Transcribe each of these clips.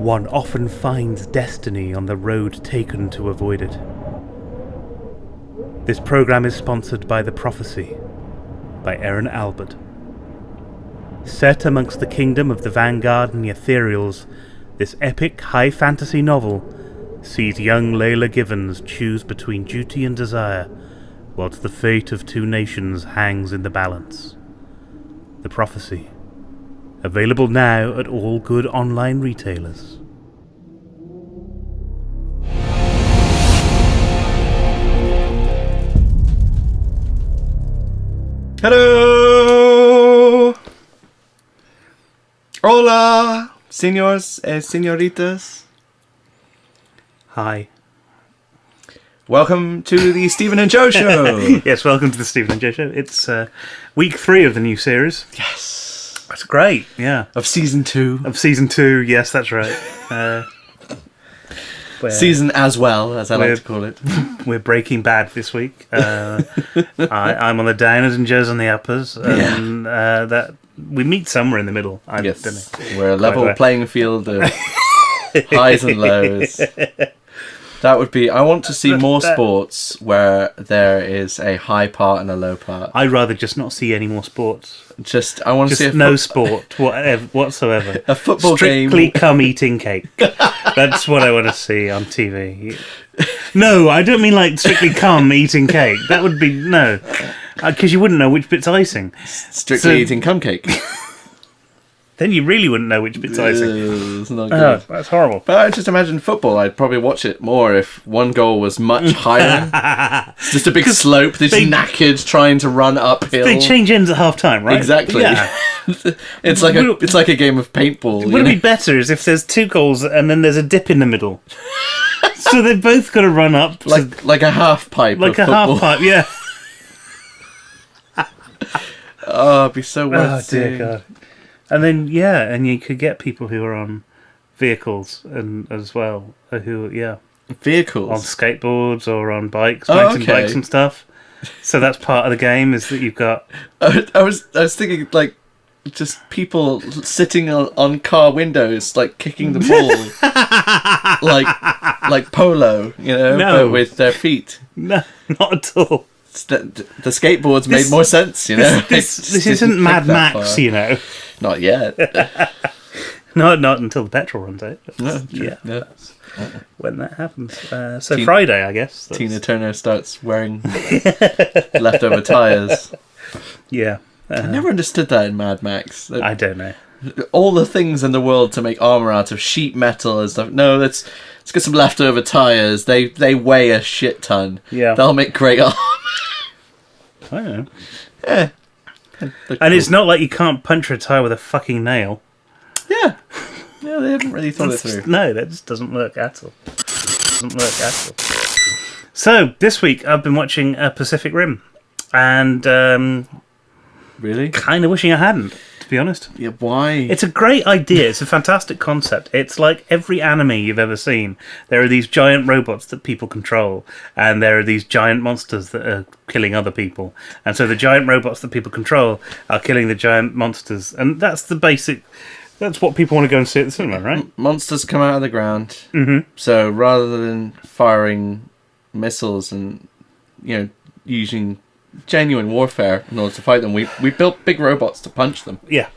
one often finds destiny on the road taken to avoid it. This program is sponsored by The Prophecy, by Aaron Albert. Set amongst the kingdom of the Vanguard and the Ethereals, this epic high fantasy novel sees young Layla Givens choose between duty and desire, whilst the fate of two nations hangs in the balance. The Prophecy. Available now at all good online retailers. Hello! Hola, señores and señoritas. Hi. Welcome to the Stephen and Joe Show. Yes, welcome to the Stephen and Joe Show. It's week 3 of the new series. Yes. That's great, yeah. Of season 2. Of season 2, yes, that's right. Season as well, as I like to call it. We're Breaking Bad this week. I'm on the downers and Joe's on the uppers. And that we meet somewhere in the middle. Yes, don't know. we're a level playing field of highs and lows. That would be... I want to see more sports where there is a high part and a low part. I'd rather just not see any more sports. I want to see no sport whatsoever. A football game. Strictly come eating cake. That's what I want to see on TV. No, I don't mean like strictly come eating cake. That would be... No. Because you wouldn't know which bit's icing. Strictly eating cum cake. Then you really wouldn't know which bit's icing. It's not good. That's horrible. But I just imagine football, I'd probably watch it more if one goal was much higher. It's just a big slope. They're just knackered trying to run uphill. They change ends at half time, right? Exactly. Yeah. It's like a game of paintball. Would it be better is if there's 2 goals and then there's a dip in the middle? So they've both got to run up. Like a half pipe. Like a half pipe, yeah. Oh, it'd be so worth seeing. Dear God. And then, and you could get people who are on vehicles and as well, vehicles on skateboards or on bikes, mountain bikes and stuff. So that's part of the game is that you've got. I was thinking like just people sitting on car windows, like kicking the ball, like polo, but with their feet. No, not at all. The skateboards made more sense, This isn't Mad Max, Not yet. Not until the petrol runs out. No. When that happens. Friday, I guess. Tina Turner starts wearing leftover tyres. Yeah. I never understood that in Mad Max. I don't know. All the things in the world to make armour out of sheet metal and stuff. No, let's get some leftover tyres. They weigh a shit ton. Yeah. They'll make great armour. I don't know. Yeah. And it's not like you can't puncture a tyre with a fucking nail. Yeah. Yeah, they haven't really thought it through. No, that just doesn't work at all. So, this week I've been watching Pacific Rim. And really? Kind of wishing I hadn't, to be honest. Yeah, why? It's a great idea. It's a fantastic concept. It's like every anime you've ever seen. There are these giant robots that people control, and there are these giant monsters that are killing other people. And so the giant robots that people control are killing the giant monsters. And that's the basic... That's what people want to go and see at the cinema, right? Monsters come out of the ground. Mm-hmm. So rather than firing missiles and, using genuine warfare in order to fight them, we built big robots to punch them. Yeah.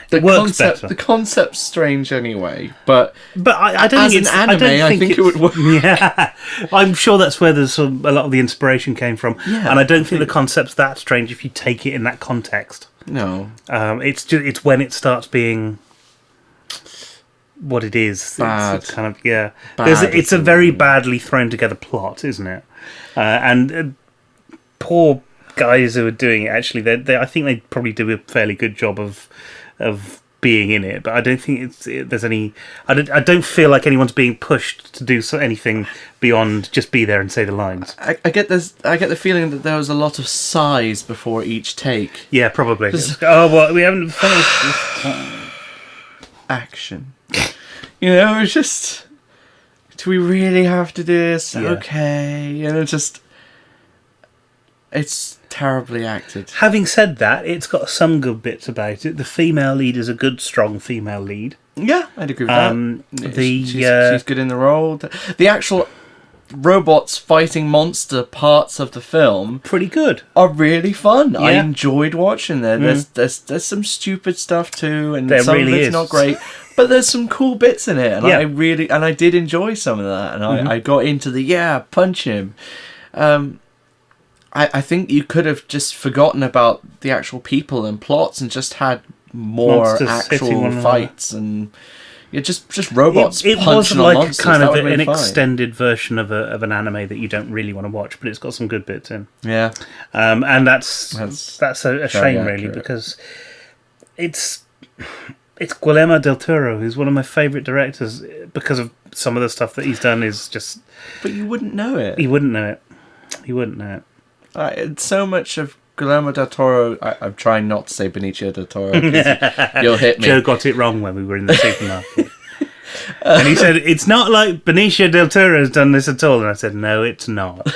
The concept's strange anyway, but I don't think it's an anime. I think it would work. Yeah, I'm sure that's where a lot of the inspiration came from. Yeah, and I don't think the concept's that strange if you take it in that context. No, it's when it starts being what it is. Bad. It's kind of It's a very badly thrown together plot, isn't it? And poor guys who are doing it. Actually, I think they probably do a fairly good job of being in it, but I don't think there's any. I don't feel like anyone's being pushed to do anything beyond just be there and say the lines. I get the feeling that there was a lot of sighs before each take. Yeah, probably. We haven't finished this time. Action. It's just. Do we really have to do this? Yeah. Okay, it's terribly acted. Having said that, it's got some good bits about it. The female lead is a good, strong female lead. Yeah, I'd agree with that. She's good in the role. The actual robots fighting monster parts of the film pretty good, are really fun. Yeah. I enjoyed watching there. There's some stupid stuff too, and there some really of it's is. not great, but there's some cool bits in it, and Yeah. I did enjoy some of that, and I got into the punch him. I think you could have just forgotten about the actual people and plots and just had more Monsters actual fights and just robots it punching was on like monsters. kind That of would've an been fine. extended version of an anime that you don't really want to watch, but it's got some good bits in. Yeah, and that's a shame, accurate. really, because it's Guillermo del Toro, who's one of my favourite directors, because of some of the stuff that he's done is just. But you wouldn't know it. He wouldn't know it. It's so much of Guillermo del Toro. I'm trying not to say Benicio del Toro. 'Cause you'll hit me. Joe got it wrong when we were in the supermarket. And he said, it's not like Benicio del Toro has done this at all. And I said, no, it's not.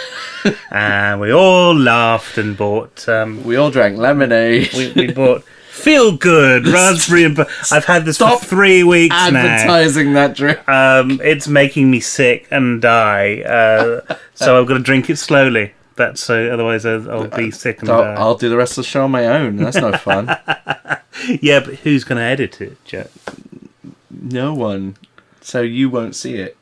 And we all laughed and bought... we all drank lemonade. we bought Feel Good, raspberry and... I've had this for 3 weeks advertising that drink. It's making me sick and die. So I've got to drink it slowly. That's otherwise I'll be sick and die. I'll do the rest of the show on my own. That's no fun. Yeah, but who's going to edit it, Joe? No one. So you won't see it.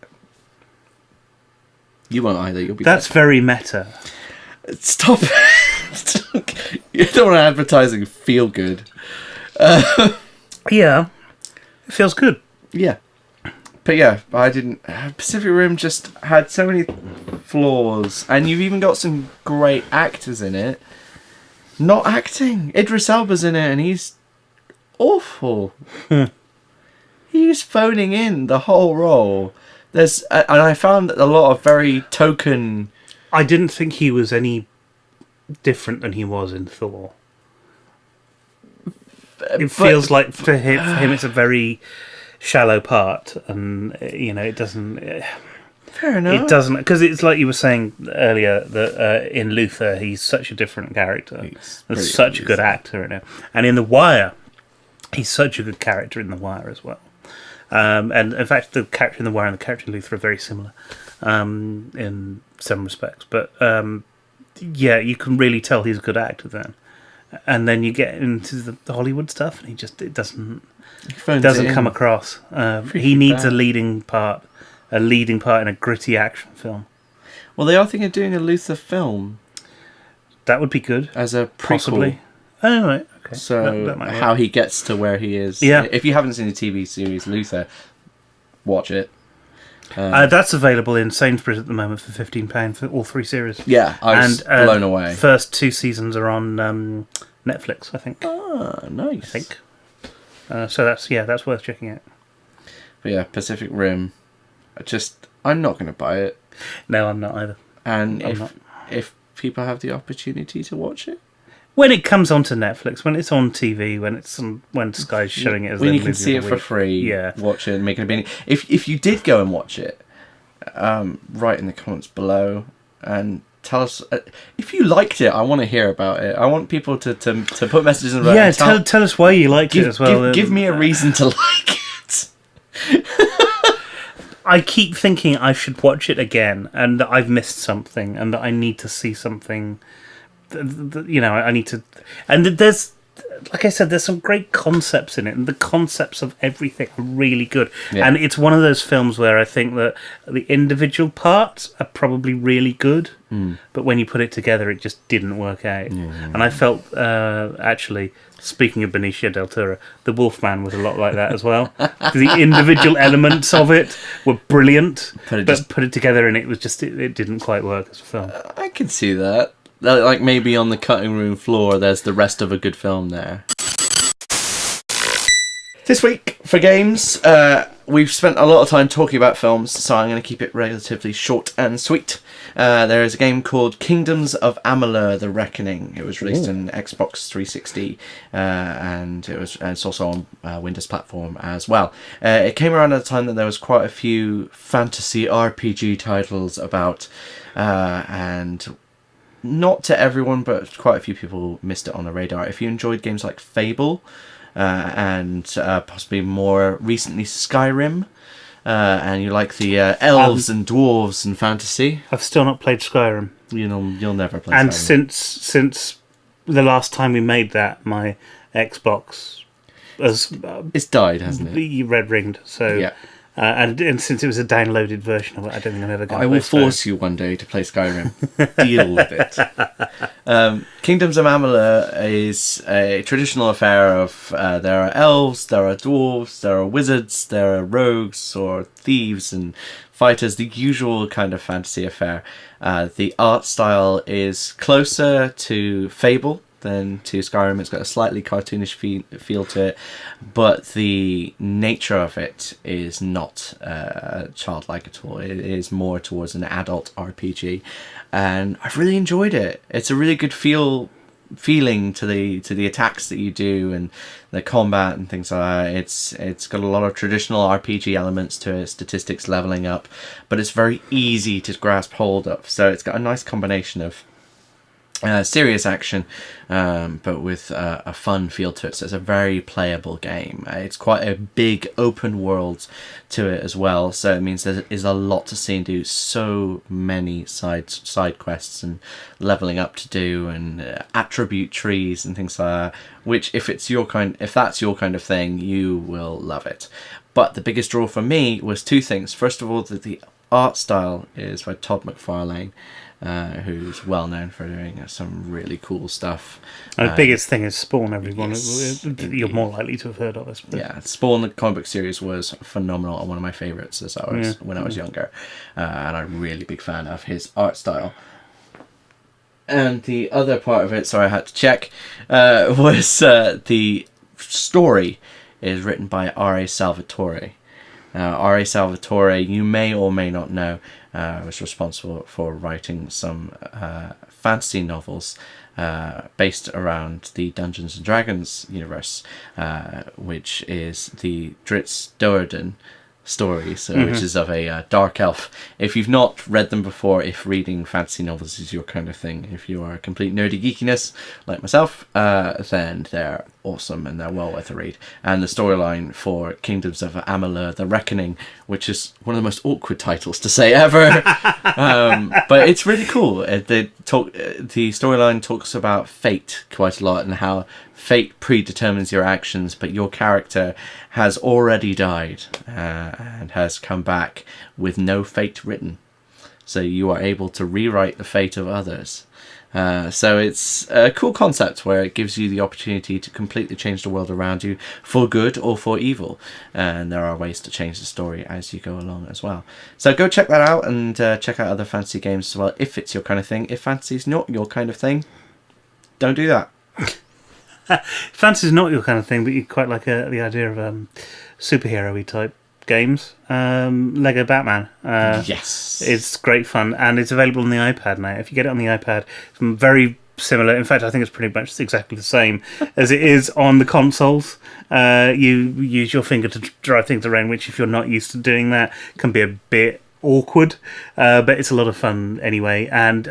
You won't either. You'll be. That's very meta. Stop. You don't want advertising Feel Good. Yeah, it feels good. Yeah. But yeah, I didn't. Pacific Rim just had so many flaws, and you've even got some great actors in it. Not acting. Idris Elba's in it, and he's awful. He's phoning in the whole role. And I found a lot of very token. I didn't think he was any different than he was in Thor. It feels like for him it's a very shallow part, and it doesn't. Fair enough. It doesn't, because it's like you were saying earlier that in Luther he's such a different character. He's such a good actor in it, and in The Wire, he's such a good character in The Wire as well. And in fact, the character in The Wire and the character in Luther are very similar in some respects. But yeah, you can really tell he's a good actor then. And then you get into the Hollywood stuff, and it doesn't come across. He needs a leading part in a gritty action film. Well, they are thinking of doing a Luther film. That would be good. As a prequel. Possibly. Oh, right. Okay. So that might work. how he gets to where he is. Yeah. If you haven't seen the TV series Luther, watch it. That's available in Sainsbury's at the moment for £15 for all 3 series. Yeah, I was blown away. First 2 seasons are on Netflix, I think. Ah, nice. I think. So that's worth checking out. But yeah, Pacific Rim. I'm not going to buy it. No, I'm not either. And if people have the opportunity to watch it, when it comes onto Netflix, when it's on TV, when Sky's showing it as when you can see it for free, watch it and make an opinion. If you did go and watch it, write in the comments below and tell us if you liked it. I want to hear about it. I want people to put messages in. Yeah, tell us why you liked it as well. Give me a reason to like it. I keep thinking I should watch it again, and that I've missed something, and that I need to see something. I need to, and there's, like I said, there's some great concepts in it, and the concepts of everything are really good. Yeah. And it's one of those films where I think that the individual parts are probably really good, but when you put it together, it just didn't work out. And I felt, actually, speaking of Benicio del Toro, The Wolfman was a lot like that as well. The individual elements of it were brilliant, but put it together, and it was just it didn't quite work as a film. I can see that. Like maybe on the cutting room floor, there's the rest of a good film there. This week, for games, we've spent a lot of time talking about films, so I'm going to keep it relatively short and sweet. There is a game called Kingdoms of Amalur: The Reckoning. It was released on Xbox 360, and it's also on Windows platform as well. It came around at a time that there was quite a few fantasy RPG titles about, and not to everyone, but quite a few people missed it on the radar. If you enjoyed games like Fable, and possibly more recently Skyrim, and you like the elves and dwarves and fantasy. I've still not played Skyrim. You'll never play and Skyrim. since the last time we made that, my Xbox has It's died, hasn't it? red ringed. So Yeah. and since it was a downloaded version of it, I don't think I'm ever going to. I will force you one day to play Skyrim. Deal with it. Kingdoms of Amalur is a traditional affair of there are elves, there are dwarves, there are wizards, there are rogues or thieves and fighters, the usual kind of fantasy affair. The art style is closer to Fable than to Skyrim. It's got a slightly cartoonish feel to it, but the nature of it is not childlike at all. It is more towards an adult RPG, and I've really enjoyed it. It's a really good feeling to the attacks that you do and the combat and things like that. It's got a lot of traditional RPG elements to it, statistics leveling up, but it's very easy to grasp hold of. So it's got a nice combination of serious action, but with a fun feel to it. So it's a very playable game. It's quite a big open world to it as well. So it means there is a lot to see and do. So many side quests and leveling up to do, and attribute trees and things like that. Which, if that's your kind of thing, you will love it. But the biggest draw for me was two things. First of all, that the art style is by Todd McFarlane, who's well known for doing some really cool stuff. The biggest thing is Spawn, everyone. Yes, You're more likely to have heard of us. Yeah, Spawn, the comic book series, was phenomenal and one of my favourites when I was younger. And I'm a really big fan of his art style. And the other part of it, sorry I had to check, was the story is written by R.A. Salvatore. R.A. Salvatore, you may or may not know, was responsible for writing some fantasy novels based around the Dungeons and Dragons universe, which is the Dritz Do'Urden stories, which is of a dark elf. If you've not read them before, if reading fantasy novels is your kind of thing, if you are a complete nerdy geekiness like myself, then they're awesome and they're well worth a read. And the storyline for Kingdoms of Amalur: The Reckoning, which is one of the most awkward titles to say ever, but it's really cool. The storyline talks about fate quite a lot and how fate predetermines your actions, but your character has already died and has come back with no fate written. So you are able to rewrite the fate of others. So it's a cool concept where it gives you the opportunity to completely change the world around you for good or for evil. And there are ways to change the story as you go along as well. So go check that out and check out other fantasy games as well if it's your kind of thing. If fantasy's not your kind of thing, don't do that. Fantasy's not your kind of thing, but you quite like the idea of superhero-y type games. Lego Batman. Yes. It's great fun, and it's available on the iPad now. If you get it on the iPad, it's very similar. In fact, I think it's pretty much exactly the same as it is on the consoles. You use your finger to drive things around, which, if you're not used to doing that, can be a bit awkward, but it's a lot of fun anyway. And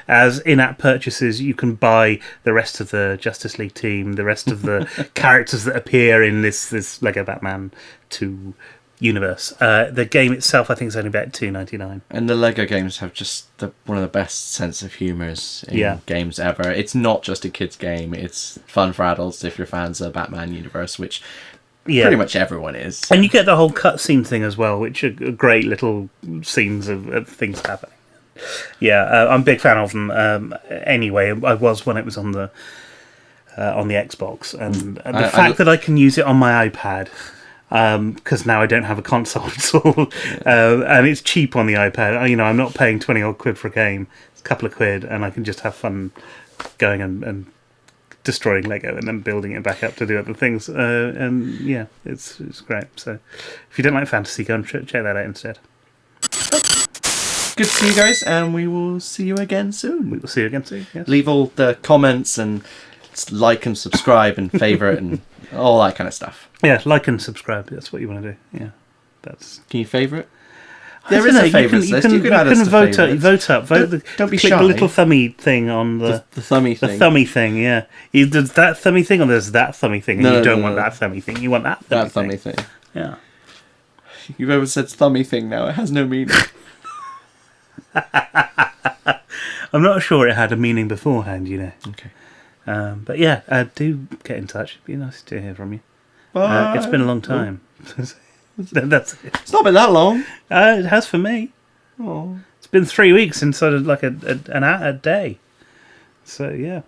as in-app purchases, you can buy the rest of the Justice League team, the rest of the characters that appear in this Lego Batman 2 universe. The game itself, I think, is only about $2.99. And the Lego games have just one of the best sense of humours in games ever. It's not just a kids' game; it's fun for adults if you're fans of the Batman universe, which pretty much everyone is. And you get the whole cutscene thing as well, which are great little scenes of things happening. Yeah, I'm a big fan of them. Anyway, I was when it was on the Xbox, and the fact that I can use it on my iPad, because now I don't have a console at all, and it's cheap on the iPad. You know, I'm not paying 20 odd quid for a game; it's a couple of quid, and I can just have fun going and destroying Lego and then building it back up to do other things. And yeah, it's great. So if you don't like fantasy, go and check that out instead. Good to see you guys, and we will see you again soon. We will see you again soon. Yes. Leave all the comments and like and subscribe and favourite and all that kind of stuff. Yeah, like and subscribe. That's what you want to do. Yeah, that's. Can you favourite? There is a favourites list. You can add us to vote favourites. vote up. Don't be click shy. the little thummy thing on The thummy the thing. thummy thing. Yeah, either that thummy thing or there's that thummy thing, and No, you don't no, want no. that thummy thing. You want that thummy thing. Yeah. You've ever said thummy thing now? It has no meaning. I'm not sure it had a meaning beforehand, you know. Okay. But yeah, do get in touch. It'd be nice to hear from you. Bye. It's been a long time. That's it. It's not been that long. It has for me. Oh. It's been 3 weeks since sort of like a day. So yeah.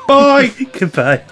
Bye. Goodbye.